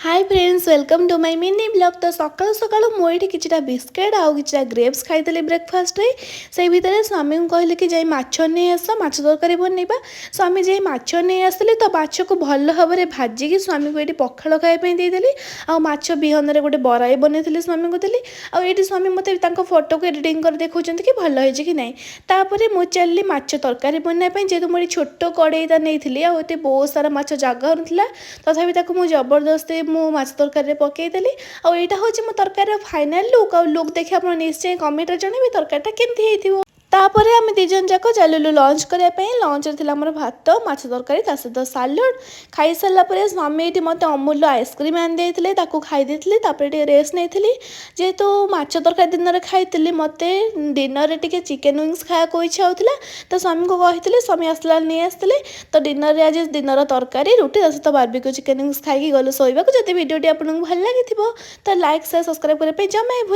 Hi friends welcome to my mini blog. तो सकाल सकाल मुझे किसी बिस्केट आउ कि ग्रेप्स खाई ब्रेकफास्ट से भितर स्वामी को कहले कि जाई माछ नहीं आस माछ तरकारी बनइबा। स्वामी जाई माछ नहीं आसले तो माछ को भल भाव में भाजिकी स्वामी को ये पखाड़ खावाई देदेली। आ माछ बिहन गोटे बराई बनई स्वामी को देली। आईटी स्वामी मत फोटो को एडिटिंग कर देखा कि भल हो कि नहीं। तापर मुझे चलली माछ तरकारी बनवाई जेहतु मुझे छोट कड़ईटा नहीं आते बहुत सारा माछ जगह ना तथापि मुझे जबरदस्ती मु माछ तरकारी पकईदेली। आईटा हूँ मो तरकारी फाइनाल लुक लुक देखिए आप निश्चय कमेंट जनइबे तरकारीटा केमती हो। तापर आम दिजन जाक चलू लंच करने। लंच थी आम भात माछ तरकारी सहित सालाड खाई सारापर स्वामी ये मत अमूल आइसक्रीम आनी खाई रेस्ट नहीं जेहेतु माछ तरकारी दिन में खाई मत डिनर टे चिकेन विंग्स खाया इच्छा होता। तो स्वामी को कही स्वामी आसला नहीं आसते तो डिनर आज दिन तरकारी रुटी सहित बारबिक्यू चिकेन विंग्स खाई गलु शोक। जब भिडियो आपको भल लगी तो लाइक शेयर सब्सक्राइब करने जमा भूल।